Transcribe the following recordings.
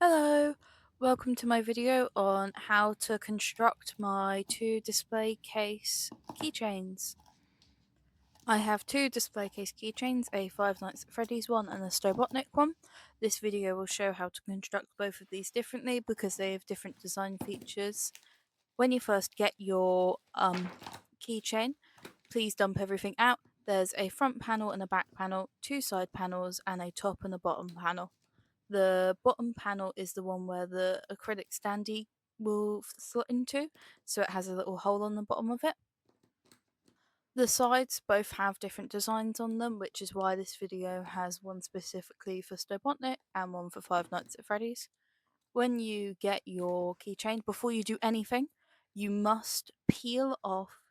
Hello, welcome to my video on how to construct my two display case keychains. I have two display case keychains, a Five Nights at Freddy's one and a Stobotnik one. This video will show how to construct both of these differently because they have different design features. When you first get your keychain, please dump everything out. There's a front panel and a back panel, two side panels, and a top and a bottom panel. The bottom panel is the one where the acrylic standee will slot into, so it has a little hole on the bottom of it. The sides both have different designs on them, which is why this video has one specifically for Stobotnik and one for Five Nights at Freddy's. When you get your keychain, before you do anything, you must peel off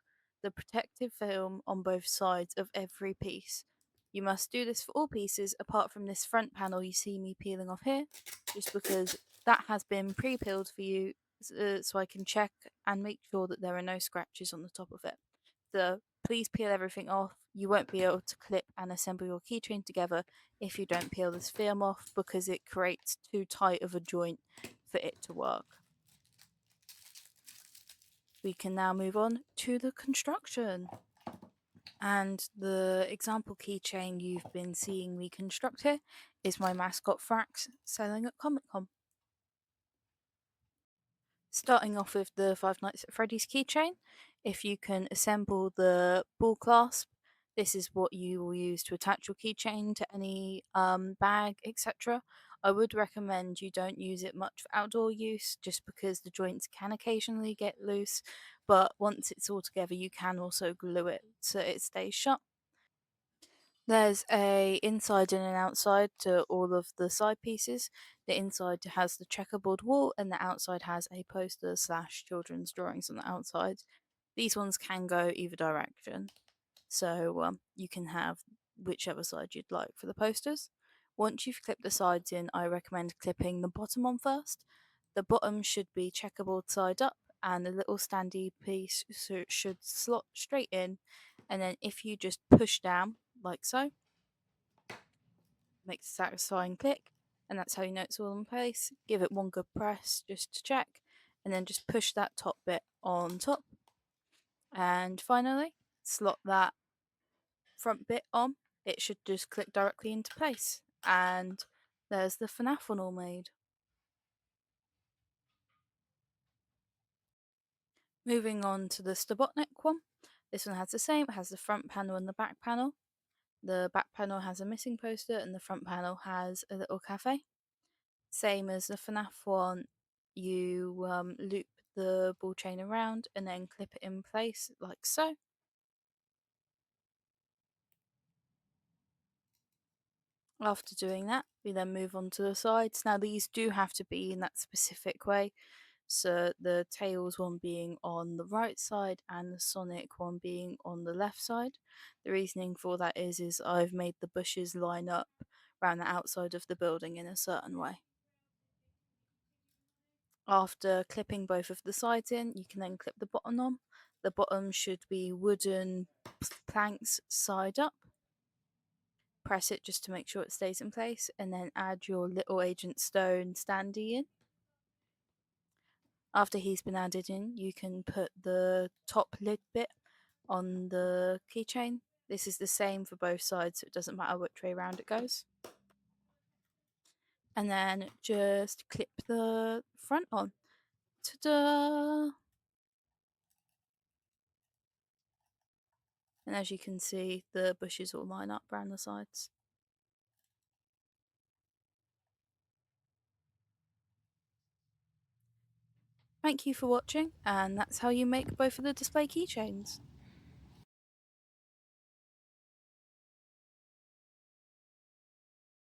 the protective film on both sides of every piece. You must do this for all pieces apart from this front panel you see me peeling off here, just because that has been pre-peeled for you so I can check and make sure that there are no scratches on the top of it. So please peel everything off. You won't be able to clip and assemble your keychain together if you don't peel this film off because it creates too tight of a joint for it to work. We can now move on to the construction. And the example keychain you've been seeing me construct here is my mascot Frax selling at Comic Con. Starting off with the Five Nights at Freddy's keychain, if you can assemble the ball clasp, this is what you will use to attach your keychain to any bag, etc. I would recommend you don't use it much for outdoor use just because the joints can occasionally get loose, but once it's all together you can also glue it so it stays shut. There's a inside and an outside to all of the side pieces. The inside has the checkerboard wall and the outside has a poster / children's drawings on the outside. These ones can go either direction, so you can have whichever side you'd like for the posters. Once you've clipped the sides in, I recommend clipping the bottom on first. The bottom should be checkerboard side up and the little standee piece should slot straight in, and then if you just push down like so, makes a satisfying click, and that's how you know it's all in place. Give it one good press just to check, and then just push that top bit on top, and finally slot that front bit on. It should just click directly into place, and there's the FNAF one all made. Moving on to the Stobotnik one. This one has the same, it has the front panel and the back panel. The back panel has a missing poster and the front panel has a little cafe. Same as the FNAF one, you loop the ball chain around and then clip it in place like so. After doing that, we then move on to the sides. Now these do have to be in that specific way, so the Tails one being on the right side and the Sonic one being on the left side. The reasoning for that is I've made the bushes line up around the outside of the building in a certain way. After clipping both of the sides in, you can then clip the bottom on. The bottom should be wooden planks side up. Press it just to make sure it stays in place, and then add your little Agent Stone standee in. After he's been added in, you can put the top lid bit on the keychain. This is the same for both sides, so it doesn't matter which way around it goes. And then just clip the front on. Ta-da! And as you can see, the bushes all line up around the sides. Thank you for watching, and that's how you make both of the display keychains.